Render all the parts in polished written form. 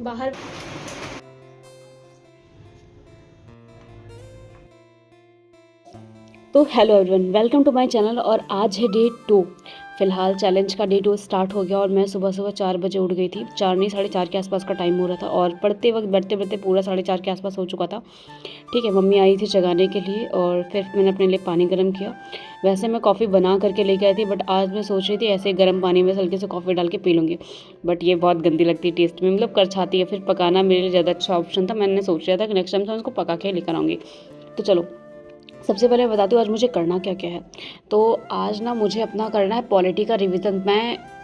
बाहर। तो hello everyone, welcome to my channel. और आज है डे 2। फिलहाल चैलेंज का डे 2 स्टार्ट हो गया और मैं सुबह सुबह 4 बजे उठ गई थी। 4 नहीं, 4:30 के आसपास का टाइम हो रहा था और पढ़ते वक्त बढ़ते बढ़ते पूरा 4:30 के आसपास हो चुका था। ठीक है, मम्मी आई थी जगाने के लिए और फिर मैंने अपने लिए पानी गर्म किया। वैसे मैं कॉफ़ी बना करके लेके आई थी, बट आज मैं सोच रही थी ऐसे गर्म पानी में हल्के से कॉफ़ी डाल के पी लूँगी। बट ये बहुत गंदी लगती है टेस्ट में, मतलब करछाती है। फिर पकाना मेरे लिए ज़्यादा अच्छा ऑप्शन था। मैंने सोच लिया था कि नेक्स्ट टाइम से उसको पका के लेकर आऊँगी। तो चलो, सबसे पहले मैं बताती हूँ आज मुझे करना क्या क्या है। तो आज ना मुझे अपना करना है पॉलिटी का रिवीजन।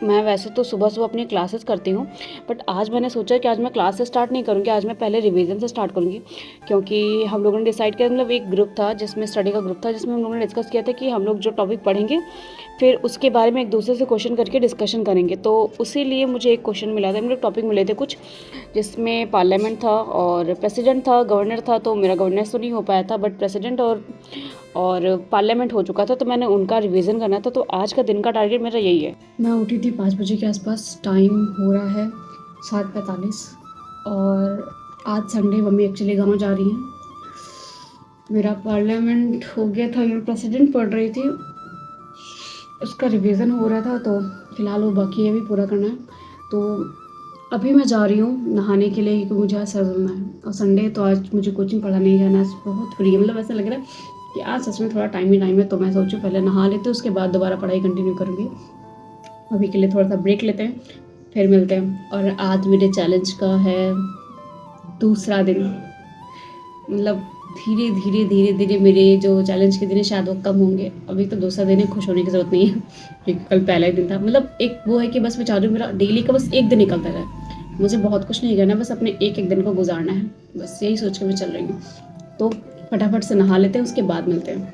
मैं वैसे तो सुबह सुबह अपनी क्लासेस करती हूँ, बट आज मैंने सोचा कि आज मैं क्लास से स्टार्ट नहीं करूँगी, आज मैं पहले रिवीजन से स्टार्ट करूँगी। क्योंकि हम लोगों ने डिसाइड किया, मतलब एक ग्रुप था जिसमें स्टडी का ग्रुप था, जिसमें हम लोगों ने डिस्कस किया था कि हम लोग जो टॉपिक पढ़ेंगे फिर उसके बारे में एक दूसरे से क्वेश्चन करके डिस्कशन करेंगे। तो उसी लिए मुझे एक क्वेश्चन मिला था, मतलब टॉपिक मिले थे कुछ, जिसमें पार्लियामेंट था और प्रेसिडेंट था, गवर्नर था। तो मेरा गवर्नेंस तो नहीं हो पाया था, बट प्रेसिडेंट और पार्लियामेंट हो चुका था। तो मैंने उनका रिवीजन करना था। तो आज का दिन का टारगेट मेरा यही है। मैं उठी थी 5 बजे के आसपास। टाइम हो रहा है 7:45 और आज संडे, मम्मी एक्चुअली गाँव जा रही हैं। मेरा पार्लियामेंट हो गया था, मैं प्रेसिडेंट पढ़ रही थी, उसका रिवीजन हो रहा था। तो फिलहाल वो बाकी है, भी पूरा करना है। तो अभी मैं जा रही हूँ नहाने के लिए, क्योंकि मुझे आज सर धुलना है और संडे है, तो आज मुझे कोचिंग पढ़ा नहीं जाना। आज बहुत फ्री है, मतलब ऐसा लग रहा है कि आज सच में थोड़ा टाइम ही टाइम है। तो मैं सोचूं पहले नहा लेते हैं, उसके बाद दोबारा पढ़ाई कंटिन्यू करूँगी। अभी के लिए थोड़ा सा ब्रेक लेते हैं, फिर मिलते हैं। और आज मेरे चैलेंज का है दूसरा दिन। मतलब धीरे धीरे धीरे धीरे मेरे जो चैलेंज के दिन है शायद वो कम होंगे। अभी तो दूसरा दिन है, खुश होने की ज़रूरत नहीं है क्योंकि कल पहला ही दिन था। मतलब एक वो है कि बस मैं चाह रही हूँ मेरा डेली का बस एक दिन निकलता रहे। मुझे बहुत कुछ नहीं करना, बस अपने एक एक दिन को गुजारना है, बस यही सोच के मैं चल रही हूँ। तो फटाफट से नहा लेते हैं, उसके बाद मिलते हैं।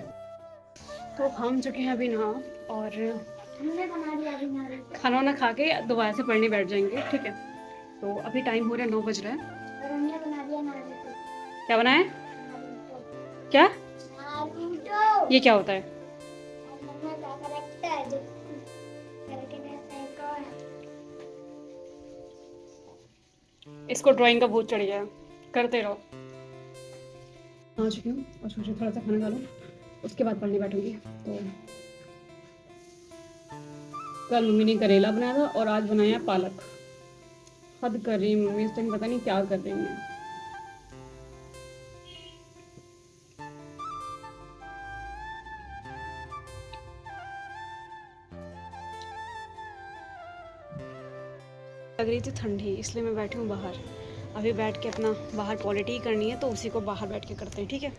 तो हम चुके हैं अभी नहा और खाना वाना खा के दोबारा से पढ़ने बैठ जाएंगे। ठीक है, तो अभी टाइम हो रहा है 9 बज रहा है। क्या बनाया है? क्या? ये क्या होता है? इसको ड्राइंग का भूत चढ़ गया है, करते रहो। आ चुकी हूँ और सोच थोड़ा सा खाना खा लूँ, उसके बाद पढ़ने बैठूंगी। तो कल मम्मी ने करेला बनाया था और आज बनाया पालक। हद कर रही है मम्मी, इस टाइम पता नहीं क्या कर रही है। लग रही थी ठंडी, इसलिए मैं बैठी हूँ बाहर। अभी बैठ के अपना बाहर पॉलिटी करनी है, तो उसी को बाहर बैठ के करते हैं। ठीक है,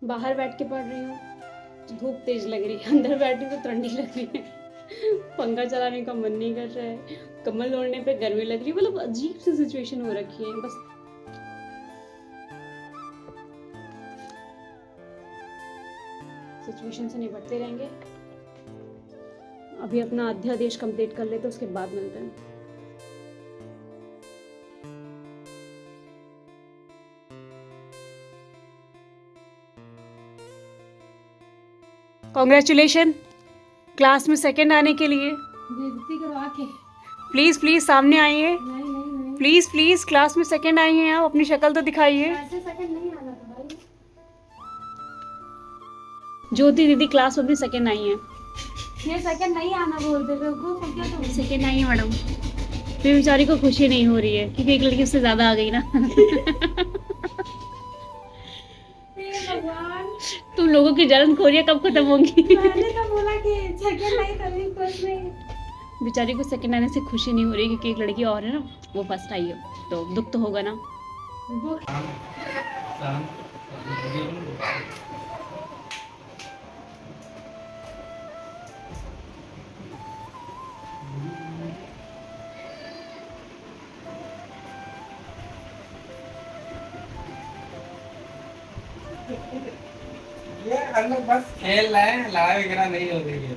बाहर बैठ के पढ़ रही हूँ। धूप तेज लग रही है, अंदर बैठी तो ठंडी लग रही है। पंखा चलाने का मन नहीं कर रहा है, कम्बल ओढ़ने पे गर्मी लग रही है। मतलब अजीब सी सिचुएशन हो रखी है। बस सिचुएशन से निपटते रहेंगे। अभी अपना अध्यादेश कंप्लीट कर लेते, उसके बाद मिलते हैं। कॉन्ग्रेचुलेशन क्लास में सेकंड आने के लिए। बेइज्जती करवा के प्लीज प्लीज सामने आइए। प्लीज प्लीज, क्लास में सेकंड आई हैं आप, अपनी शक्ल तो दिखाइए। ऐसे सेकंड नहीं आना था भाई। ज्योति दीदी क्लास में अपनी सेकंड आई हैं। ये सेकंड नहीं आना बोलते थे को, सेकंड आई है मैडम। फिर बेचारी को खुशी नहीं हो रही है क्योंकि एक लड़की उससे ज्यादा आ गई ना। तुम लोगों की जलनखोरियां कब खत्म होंगी? मैंने तो बोला कि सेकंड नहीं कभी फर्स्ट नहीं। बेचारी को सेकंड आने से खुशी नहीं हो रही क्योंकि एक लड़की और है ना, वो फर्स्ट आई है, तो दुख तो होगा ना। ये हम लोग बस खेल रहे हैं, लड़ाई वगैरह नहीं हो रही है।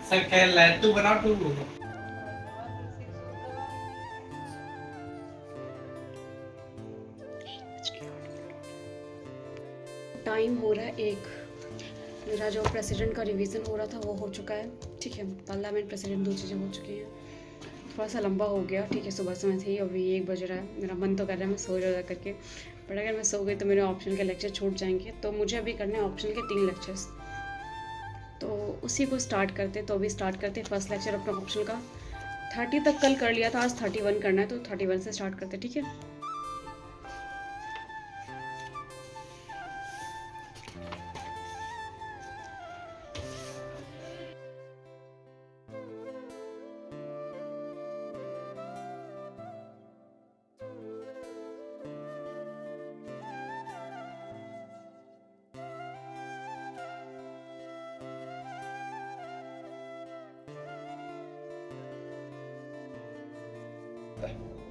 सब खेल रहे हैं, तू बनाओ तू। टाइम हो रहा है 1। मेरा जो प्रेसिडेंट का रिवीजन हो रहा था वो हो चुका है, ठीक है। पार्लियामेंट प्रेसिडेंट 2 चीज़ें हो चुकी हैं। थोड़ा सा लंबा हो गया, ठीक है। सुबह समय से ही अभी 1 बज रहा है। मेरा मन तो कर रहा है मैं सो जाऊँ जा करके, बट अगर मैं सो गई तो मेरे ऑप्शन के लेक्चर छूट जाएंगे। तो मुझे अभी करने हैं ऑप्शन के 3 लेक्चर्स, तो उसी को स्टार्ट करते। तो अभी स्टार्ट करते फर्स्ट लेक्चर अपना ऑप्शन का। 30 तक कल कर लिया था, आज 31 करना है, तो 31 से स्टार्ट करते, ठीक है।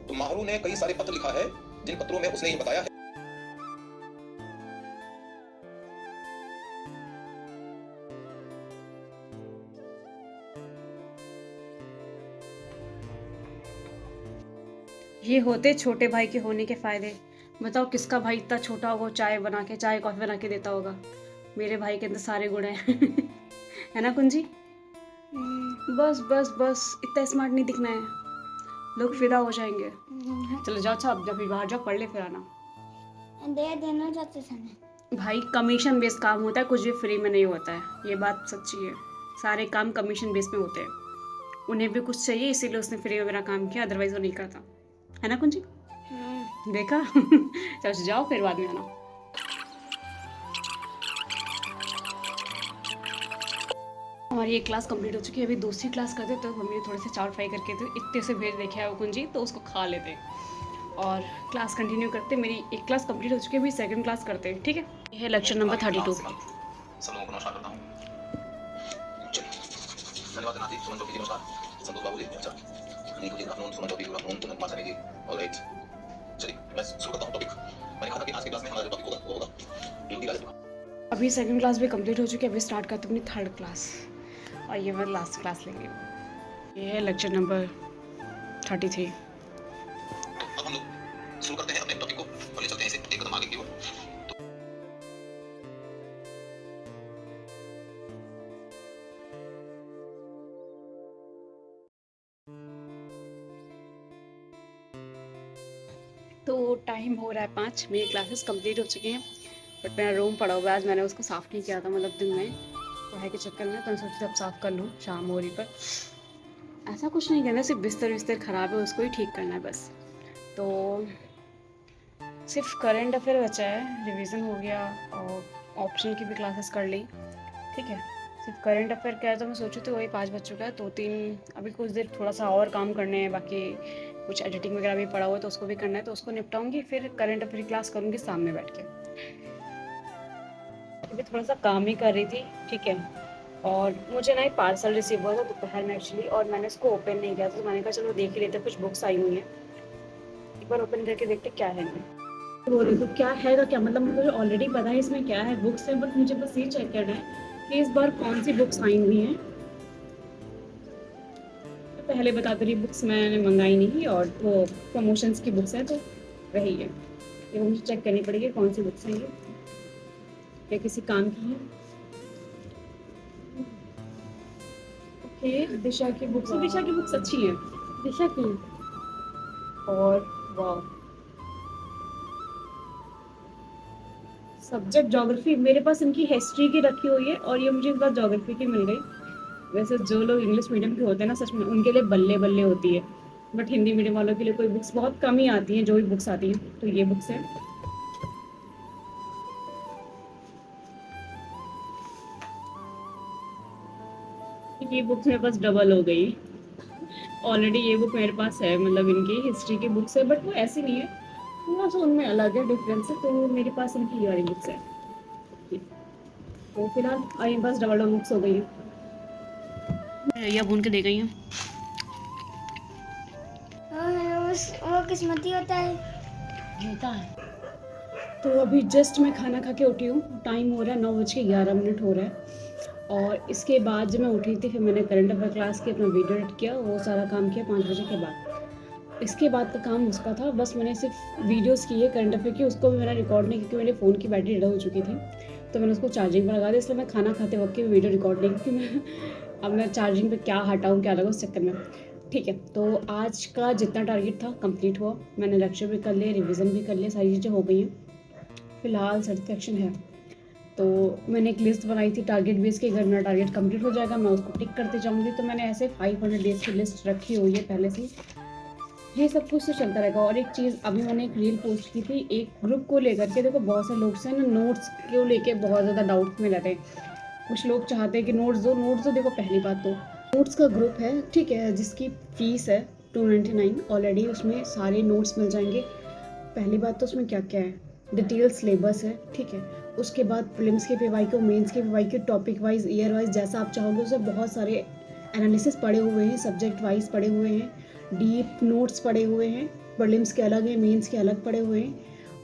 तो माहरू ने कई सारे पत्र लिखा है जिन पत्रों में उसने ये बताया है ये होते छोटे भाई के होने के फ़ायदे। बताओ किसका भाई इतना छोटा होगा, चाय बना के, चाय कॉफ़ी बना के देता होगा। मेरे भाई के अंदर सारे गुण हैं है ना कुंजी? बस बस बस, इतना स्मार्ट नहीं दिखना है, लोग फिदा हो जाएंगे। चलो जाओ, अच्छा अब जब बाहर जाओ पढ़ ले फिर आना। दे देना चाहते थे। भाई कमीशन बेस्ड काम होता है, कुछ भी फ्री में नहीं होता है, ये बात सच्ची है। सारे काम कमीशन बेस पे होते हैं, उन्हें भी कुछ चाहिए इसीलिए उसने फ्री में मेरा काम किया, अदरवाइज वो नहीं करता, है ना कुंजी? देखा चलो जाओ फिर बाद में आना। हमारी एक क्लास कंप्लीट हो चुकी है, अभी दूसरी क्लास करते तो मम्मी थोड़े से चावल फ्राई करके तो इतने से भेज देखे है वो कुंजी, तो उसको खा लेते और क्लास कंटिन्यू करते। मेरी एक क्लास कंप्लीट हो चुकी है, अभी सेकंड क्लास करते हैं, ठीक है। ये है लेक्चर नंबर 32। सब लोगों को नमस्कार करता हूँ। चलिए, धन्यवाद जनाब जी, सुमन चौधरी जी नमस्कार, संतोष बाबू जी अच्छा, नीकू जी गुड आफ्टरनून, सुमन चौधरी गुड आफ्टरनून, कुमार सानी जी ऑलराइट। चलिए मैं शुरू करता हूँ टॉपिक। मैंने कहा था कि आज की क्लास में हमारा जो टॉपिक होगा वो होगा हिंदी का लेक्चर। अभी सेकंड क्लास भी कंप्लीट हो चुकी है, अभी स्टार्ट करते अपनी थर्ड क्लास और ये मैं लास्ट क्लास लेंगे। ये है लेक्चर नंबर 33। तो अब हम लोग शुरू करते हैं अपने टॉपिक को और ले चलते हैं इसे एक कदम आगे की ओर। तो टाइम हो रहा है 5, मेरी क्लासेस कंप्लीट हो चुकी हैं, बट मेरा रूम पड़ा हुआ है, आज मैंने उसको साफ़ नहीं किया था, मतलब दिन में पढ़ाई के चक्कर में, तो मैं सोची अब साफ़ कर लूँ, शाम हो रही पर। ऐसा कुछ नहीं करना, सिर्फ बिस्तर विस्तर ख़राब है उसको ही ठीक करना है बस। तो सिर्फ करंट अफेयर बचा है, रिवीजन हो गया और ऑप्शन की भी क्लासेस कर ली, ठीक है। सिर्फ करंट अफेयर क्या है, तो मैं सोचूँ तो वही 5 बज चुका है, 2-3 अभी कुछ देर थोड़ा सा और काम करने हैं, बाकी कुछ एडिटिंग वगैरह भी पड़ा हुआ है तो उसको भी करना है, तो उसको निपटाऊंगी, फिर करंट अफेयर की क्लास करूँगी सामने बैठ के। अभी थोड़ा सा काम ही कर रही थी, ठीक है। और मुझे ना एक पार्सल रिसीव हुआ था दोपहर में एक्चुअली, और मैंने उसको ओपन नहीं किया, तो मैंने कहा चलो देख ही लेते, कुछ बुक्स आई हुई हैं, एक बार ओपन करके देखते क्या है। बोल रही तो क्या है का क्या मतलब, मुझे ऑलरेडी पता है इसमें क्या है, बुक्स है, बट मुझे बस ये चेक करना है कि इस बार कौन सी बुक्स आई हुई हैं। तो पहले बता दे रही, बुक्स मैंने मंगाई नहीं और वो प्रमोशंस की बुक्स हैं, तो वही है, ये मुझे चेक करनी पड़ेगी कौन सी बुक्स हैं ये, या किसी काम की है। ओके, दिशा की बुक्स, दिशा की बुक्स अच्छी है, दिशा की। और वाह, सब्जेक्ट ज्योग्राफी, मेरे पास इनकी हिस्ट्री की रखी हुई है और ये मुझे इस बार ज्योग्राफी की मिल गई। वैसे जो लोग इंग्लिश मीडियम के होते हैं ना, सच में उनके लिए बल्ले बल्ले होती है, बट हिंदी मीडियम वालों के लिए कोई बुक्स बहुत कम ही आती हैं, जो भी बुक्स आती हैं, तो ये बुक्स हैं। ये बुक्स मेरे पास डबल हो गई, ऑलरेडी ये बुक मेरे पास है, मतलब इनकी हिस्ट्री की बुक्स है, बट वो ऐसी नहीं है, थोड़ा सा उनमें अलग है, डिफरेंस है, तो मेरे पास इनकी ये वाली बुक्स है। तो फिलहाल आई बस डबल बुक्स हो गई हैं, या भून के दे गई हैं। वो किस्मती होता है। होता है। तो अभी जस्ट मैं खाना खा के उठी हूँ, टाइम हो रहा है 9:11 हो रहा है, और इसके बाद जब मैं उठी थी फिर मैंने करंट अफेयर क्लास की अपना वीडियो एडिट किया, वो सारा काम किया 5 बजे के बाद। इसके बाद का काम उसका था, बस मैंने सिर्फ वीडियोस की है करंट अफेयर की, उसको भी मैंने रिकॉर्ड नहीं, क्योंकि मेरे फ़ोन की बैटरी डेड हो चुकी थी, तो मैंने उसको चार्जिंग पर लगा दिया, इसलिए मैं खाना खाते वक्त की वीडियो रिकॉर्ड नहीं की मैं अब मैं चार्जिंग पे क्या हटाऊँ क्या लगाऊँ उस चक्कर में। ठीक है, तो आज का जितना टारगेट था कंप्लीट हुआ, मैंने लेक्चर भी कर लिए, रिवीजन भी कर लिया, सारी चीज़ें हो गई हैं। फ़िलहाल सेटिस्फेक्शन है। तो मैंने एक लिस्ट बनाई थी टारगेट बेस की, अगर मेरा टारगेट कंप्लीट हो जाएगा मैं उसको टिक करते जाऊँगी। तो मैंने ऐसे 500 डेज़ की लिस्ट रखी हुई है पहले से। ये सब कुछ तो चलता रहेगा। और एक चीज़, अभी मैंने एक रील पोस्ट की थी एक ग्रुप को लेकर के। देखो बहुत से लोग से ना नोट्स को लेके बहुत ज़्यादा डाउट में रहते हैं। कुछ लोग चाहते हैं कि नोट्स दो। देखो पहली बात तो नोट्स का ग्रुप है, ठीक है, जिसकी फ़ीस है 299 ऑलरेडी, उसमें सारे नोट्स मिल जाएंगे। पहली बात तो उसमें क्या क्या है, डिटेल सिलेबस है, ठीक है। उसके बाद प्रीलिम्स के PYQ, मेंस के PYQ, topic wise, year wise, जैसा आप चाहोगे उसमें बहुत सारे एनालिसिस पड़े हुए हैं, सब्जेक्ट वाइज पड़े हुए हैं, डीप नोट्स पड़े हुए हैं, प्रीलिम्स के अलग हैं, मेंस के अलग पड़े हुए हैं,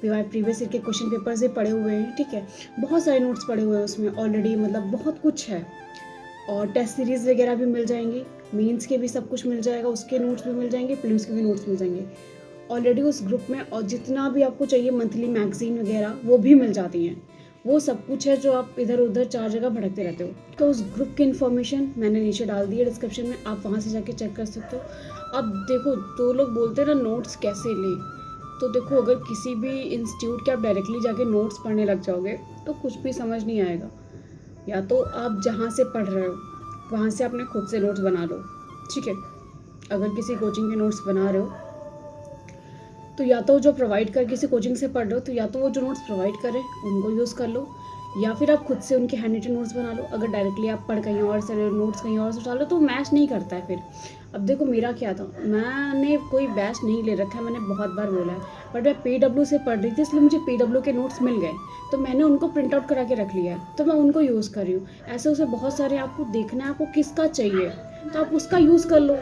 प्रीवियस ईयर के क्वेश्चन पेपर से पड़े हुए हैं, ठीक है। बहुत सारे नोट्स पड़े हुए हैं उसमें ऑलरेडी, मतलब बहुत कुछ है। और टेस्ट सीरीज़ वगैरह भी मिल जाएंगी, मेंस के भी सब कुछ मिल जाएगा, उसके नोट्स भी मिल जाएंगे, प्रीलिम्स के भी नोट्स मिल जाएंगे ऑलरेडी उस ग्रुप में। और जितना भी आपको चाहिए मंथली मैगजीन वगैरह वो भी मिल जाती हैं। वो सब कुछ है जो आप इधर उधर 4 जगह भटकते रहते हो। तो उस ग्रुप की इन्फॉर्मेशन मैंने नीचे डाल दी है डिस्क्रिप्शन में, आप वहाँ से जाके चेक कर सकते हो। अब देखो, तो लोग बोलते हैं ना नोट्स कैसे लें, तो देखो अगर किसी भी इंस्टीट्यूट के आप डायरेक्टली जाके नोट्स पढ़ने लग जाओगे तो कुछ भी समझ नहीं आएगा। या तो आप जहाँ से पढ़ रहे हो वहाँ से अपने खुद से नोट्स बना लो, ठीक है। अगर किसी कोचिंग के नोट्स बना रहे हो तो या तो जो प्रोवाइड कर, किसी कोचिंग से पढ़ रहे हो तो या तो वो जो नोट्स प्रोवाइड करें उनको यूज़ कर लो, या फिर आप खुद से उनके हैंड रिटन नोट्स बना लो। अगर डायरेक्टली आप पढ़ कहीं और से नोट्स कहीं और से उठा लो तो मैच नहीं करता है फिर। अब देखो मेरा क्या था, मैंने कोई बैच नहीं ले रखा है, मैंने बहुत बार बोला है, बट मैं PW से पढ़ रही थी इसलिए मुझे PW के नोट्स मिल गए, तो मैंने उनको प्रिंट आउट करा के रख लिया है, तो मैं उनको यूज़ कर रही हूँ। ऐसे उसे बहुत सारे, आपको देखना है आपको किसका चाहिए तो आप उसका यूज़ कर लो,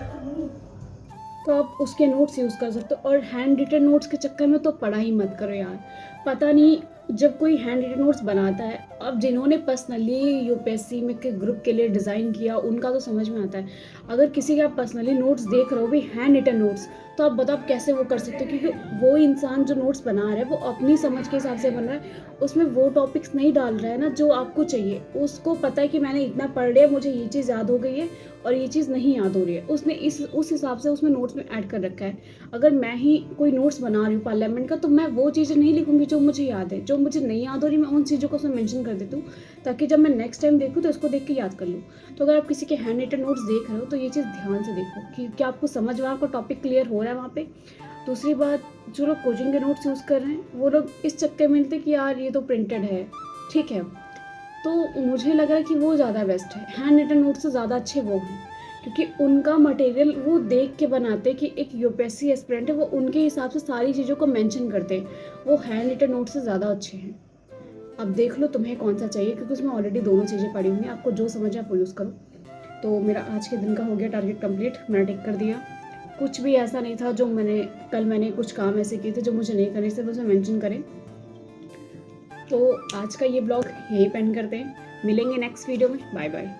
तो आप उसके नोट्स यूज़ कर सकते हो। और हैंड रिटन नोट्स के चक्कर में तो पढ़ाई मत करो यार। पता नहीं, जब कोई हैंड रिटन नोट्स बनाता है, अब जिन्होंने पर्सनली UPSC में के ग्रुप के लिए डिज़ाइन किया उनका तो समझ में आता है। अगर किसी के आप पर्सनली नोट्स देख रहे हो भी हैंड रिटन नोट्स, तो आप बताओ कैसे वो कर सकते हो, क्योंकि वो इंसान जो नोट्स बना रहा है वो अपनी समझ के हिसाब से बन रहा है, उसमें वो टॉपिक्स नहीं डाल रहा है ना जो आपको चाहिए। उसको पता है कि मैंने इतना पढ़ लिया, मुझे ये चीज़ याद हो गई है और ये चीज़ नहीं याद हो रही है, उसने उस हिसाब से उसमें नोट्स में ऐड कर रखा है। अगर मैं ही कोई नोट्स बना रही हूँ पार्लियामेंट का, तो मैं वो चीज़ें नहीं लिखूंगी जो मुझे याद है, जो मुझे नहीं याद हो रही मैं उन चीज़ों को उसमें मेंशन कर देती हूँ, ताकि जब मैं नेक्स्ट टाइम देखूँ तो इसको देख के याद कर लूँ। तो अगर आप किसी के हैंड रिटन नोट्स देख रहे हो तो ये चीज़ ध्यान से देखो कि क्या आपको समझ में, आपको टॉपिक क्लियर हो रहा है वहाँ पे। दूसरी बात, जो लोग कोचिंग के नोट्स यूज़ कर रहे हैं वो लोग इस चक्कर में मिलते कि यार ये तो प्रिंटेड है, ठीक है, तो मुझे लग रहा है कि वो ज़्यादा बेस्ट है। हैंड रिटन नोट्स से ज़्यादा अच्छे वो हैं, क्योंकि उनका मटेरियल वो देख के बनाते कि एक UPSC एस्पिरेंट है, वो उनके हिसाब से सारी चीज़ों को मेंशन करते हैं, वो हैंड रिटन नोट्स से ज़्यादा अच्छे हैं। अब देख लो तुम्हें कौन सा चाहिए, क्योंकि उसमें ऑलरेडी दोनों चीज़ें पड़ी हुई हैं, आपको जो समझ है आप वो यूज़ करो। तो मेरा आज के दिन का हो गया टारगेट कंप्लीट, मैंने टिक कर दिया। कुछ भी ऐसा नहीं था जो मैंने कुछ काम ऐसे किए थे जो मुझे नहीं करने से मुझे मेंशन करें। तो आज का ये ब्लॉग यहीं पे एंड करते हैं, मिलेंगे नेक्स्ट वीडियो में, बाय बाय।